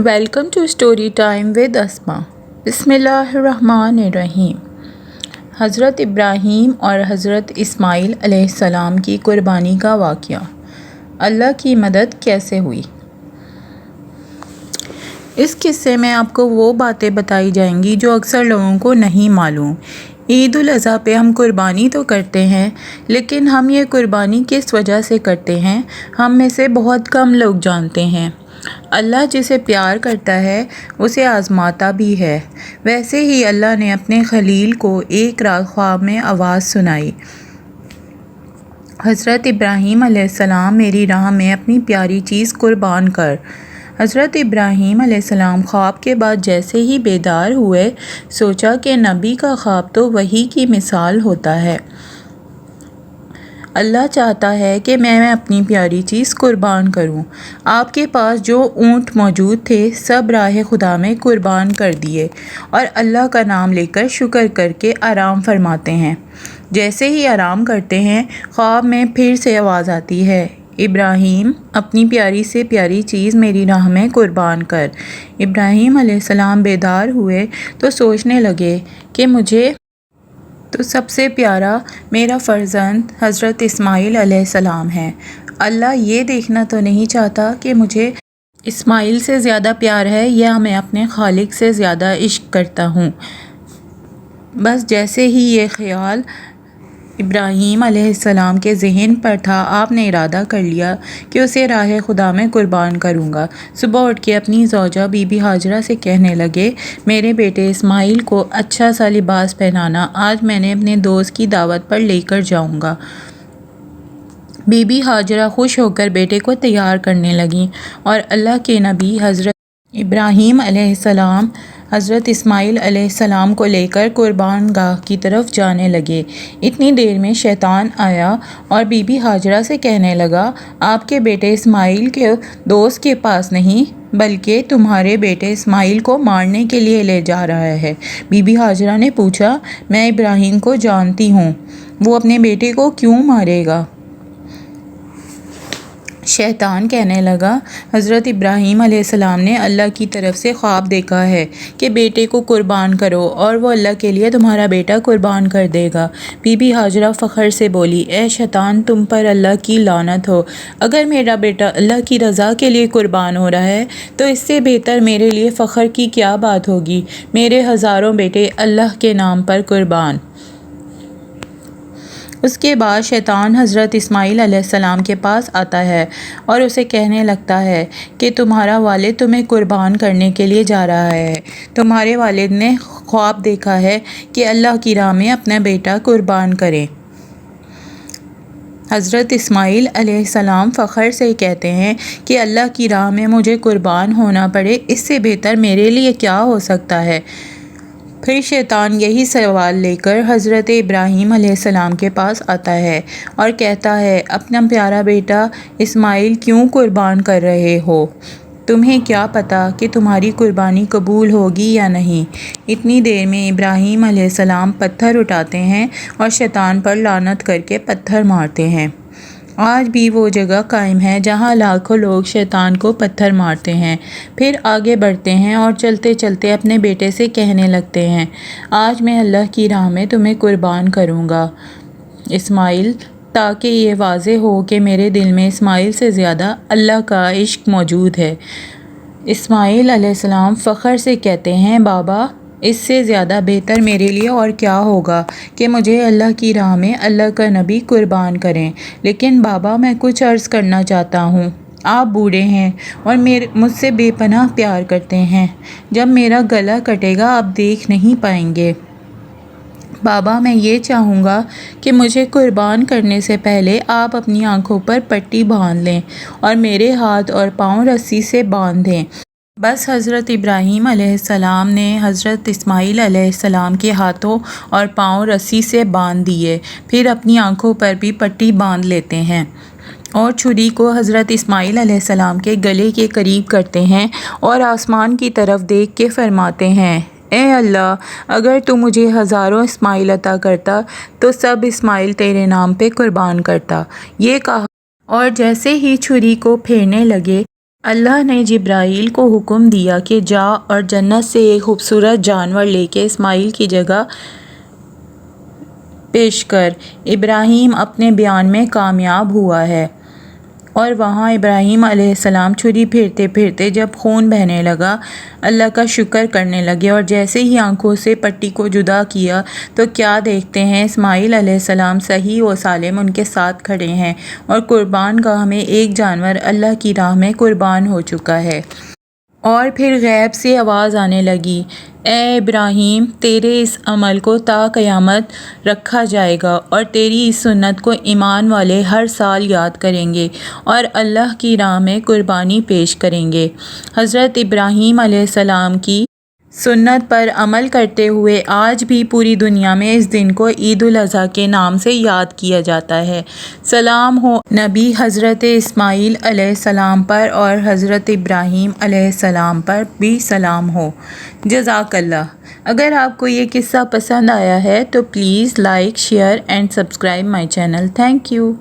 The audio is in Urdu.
Welcome to story time with Asma. بسم اللہ الرحمن الرحیم۔ حضرت ابراہیم اور حضرت اسماعیل علیہ السلام کی قربانی کا واقعہ۔ اللہ کی مدد کیسے ہوئی؟ اس قصے میں آپ کو وہ باتیں بتائی جائیں گی جو اکثر لوگوں کو نہیں معلوم۔ عید الاضحیٰ پہ ہم قربانی تو کرتے ہیں، لیکن ہم یہ قربانی کس وجہ سے کرتے ہیں، ہم میں سے بہت کم لوگ جانتے ہیں۔ اللہ جسے پیار کرتا ہے اسے آزماتا بھی ہے۔ ویسے ہی اللہ نے اپنے خلیل کو ایک رات خواب میں آواز سنائی، حضرت ابراہیم علیہ السلام میری راہ میں اپنی پیاری چیز قربان کر۔ حضرت ابراہیم علیہ السلام خواب کے بعد جیسے ہی بیدار ہوئے، سوچا کہ نبی کا خواب تو وحی کی مثال ہوتا ہے۔ اللہ چاہتا ہے کہ میں اپنی پیاری چیز قربان کروں۔ آپ کے پاس جو اونٹ موجود تھے سب راہ خدا میں قربان کر دیے اور اللہ کا نام لے کر شکر کر کے آرام فرماتے ہیں۔ جیسے ہی آرام کرتے ہیں، خواب میں پھر سے آواز آتی ہے، ابراہیم اپنی پیاری سے پیاری چیز میری راہ میں قربان کر۔ ابراہیم علیہ السلام بیدار ہوئے تو سوچنے لگے کہ مجھے تو سب سے پیارا میرا فرزند حضرت اسماعیل علیہ السلام ہے۔ اللہ یہ دیکھنا تو نہیں چاہتا کہ مجھے اسماعیل سے زیادہ پیار ہے یا میں اپنے خالق سے زیادہ عشق کرتا ہوں۔ بس جیسے ہی یہ خیال ابراہیم علیہ السلام کے ذہن پر تھا، آپ نے ارادہ کر لیا کہ اسے راہ خدا میں قربان کروں گا۔ صبح اٹھ کے اپنی زوجہ بی بی ہاجرہ سے کہنے لگے، میرے بیٹے اسماعیل کو اچھا سا لباس پہنانا، آج میں نے اپنے دوست کی دعوت پر لے کر جاؤں گا۔ بی بی ہاجرہ خوش ہو کر بیٹے کو تیار کرنے لگیں اور اللہ کے نبی حضرت ابراہیم علیہ السلام حضرت اسماعیل علیہ السلام کو لے کر قربان گاہ کی طرف جانے لگے۔ اتنی دیر میں شیطان آیا اور بی بی ہاجرہ سے کہنے لگا، آپ کے بیٹے اسماعیل کے دوست کے پاس نہیں بلکہ تمہارے بیٹے اسماعیل کو مارنے کے لیے لے جا رہا ہے۔ بی بی ہاجرہ نے پوچھا، میں ابراہیم کو جانتی ہوں، وہ اپنے بیٹے کو کیوں مارے گا؟ شیطان کہنے لگا، حضرت ابراہیم علیہ السلام نے اللہ کی طرف سے خواب دیکھا ہے کہ بیٹے کو قربان کرو اور وہ اللہ کے لیے تمہارا بیٹا قربان کر دے گا۔ بی بی ہاجرہ فخر سے بولی، اے شیطان، تم پر اللہ کی لعنت ہو! اگر میرا بیٹا اللہ کی رضا کے لیے قربان ہو رہا ہے تو اس سے بہتر میرے لیے فخر کی کیا بات ہوگی؟ میرے ہزاروں بیٹے اللہ کے نام پر قربان۔ اس کے بعد شیطان حضرت اسماعیل علیہ السلام کے پاس آتا ہے اور اسے کہنے لگتا ہے کہ تمہارا والد تمہیں قربان کرنے کے لیے جا رہا ہے۔ تمہارے والد نے خواب دیکھا ہے کہ اللہ کی راہ میں اپنا بیٹا قربان کریں۔ حضرت اسماعیل علیہ السلام فخر سے کہتے ہیں کہ اللہ کی راہ میں مجھے قربان ہونا پڑے، اس سے بہتر میرے لیے کیا ہو سکتا ہے؟ پھر شیطان یہی سوال لے کر حضرت ابراہیم علیہ السلام کے پاس آتا ہے اور کہتا ہے، اپنا پیارا بیٹا اسماعیل کیوں قربان کر رہے ہو؟ تمہیں کیا پتہ کہ تمہاری قربانی قبول ہوگی یا نہیں؟ اتنی دیر میں ابراہیم علیہ السلام پتھر اٹھاتے ہیں اور شیطان پر لعنت کر کے پتھر مارتے ہیں۔ آج بھی وہ جگہ قائم ہے جہاں لاکھوں لوگ شیطان کو پتھر مارتے ہیں، پھر آگے بڑھتے ہیں اور چلتے چلتے اپنے بیٹے سے کہنے لگتے ہیں، آج میں اللہ کی راہ میں تمہیں قربان کروں گا اسماعیل، تاکہ یہ واضح ہو کہ میرے دل میں اسماعیل سے زیادہ اللہ کا عشق موجود ہے۔ اسماعیل علیہ السلام فخر سے کہتے ہیں، بابا، اس سے زیادہ بہتر میرے لیے اور کیا ہوگا کہ مجھے اللہ کی راہ میں اللہ کا نبی قربان کریں، لیکن بابا میں کچھ عرض کرنا چاہتا ہوں۔ آپ بوڑھے ہیں اور مجھ سے بے پناہ پیار کرتے ہیں، جب میرا گلا کٹے گا آپ دیکھ نہیں پائیں گے۔ بابا میں یہ چاہوں گا کہ مجھے قربان کرنے سے پہلے آپ اپنی آنکھوں پر پٹی باندھ لیں اور میرے ہاتھ اور پاؤں رسی سے باندھ دیں۔ بس حضرت ابراہیم علیہ السلام نے حضرت اسماعیل علیہ السلام کے ہاتھوں اور پاؤں رسی سے باندھ دیے، پھر اپنی آنکھوں پر بھی پٹی باندھ لیتے ہیں اور چھری کو حضرت اسماعیل علیہ السلام کے گلے کے قریب کرتے ہیں اور آسمان کی طرف دیکھ کے فرماتے ہیں، اے اللہ، اگر تو مجھے ہزاروں اسماعیل عطا کرتا تو سب اسماعیل تیرے نام پہ قربان کرتا۔ یہ کہا اور جیسے ہی چھری کو پھیرنے لگے، اللہ نے جبرائیل کو حکم دیا کہ جا اور جنت سے ایک خوبصورت جانور لے کے اسماعیل کی جگہ پیش کر۔ ابراہیم اپنے بیان میں کامیاب ہوا ہے، اور وہاں ابراہیم علیہ السلام چھری پھیرتے پھیرتے جب خون بہنے لگا، اللہ کا شکر کرنے لگے، اور جیسے ہی آنکھوں سے پٹی کو جدا کیا تو کیا دیکھتے ہیں، اسماعیل علیہ السلام صحیح و سالم ان کے ساتھ کھڑے ہیں، اور قربان گاہ میں ایک جانور اللہ کی راہ میں قربان ہو چکا ہے۔ اور پھر غیب سے آواز آنے لگی، اے ابراہیم، تیرے اس عمل کو تا قیامت رکھا جائے گا، اور تیری اس سنت کو ایمان والے ہر سال یاد کریں گے اور اللہ کی راہ میں قربانی پیش کریں گے۔ حضرت ابراہیم علیہ السلام کی سنت پر عمل کرتے ہوئے آج بھی پوری دنیا میں اس دن کو عید الاضحیٰ کے نام سے یاد کیا جاتا ہے۔ سلام ہو نبی حضرت اسماعیل علیہ السلام پر، اور حضرت ابراہیم علیہ السلام پر بھی سلام ہو۔ جزاک اللہ۔ اگر آپ کو یہ قصہ پسند آیا ہے تو please like, share and subscribe my channel. Thank you.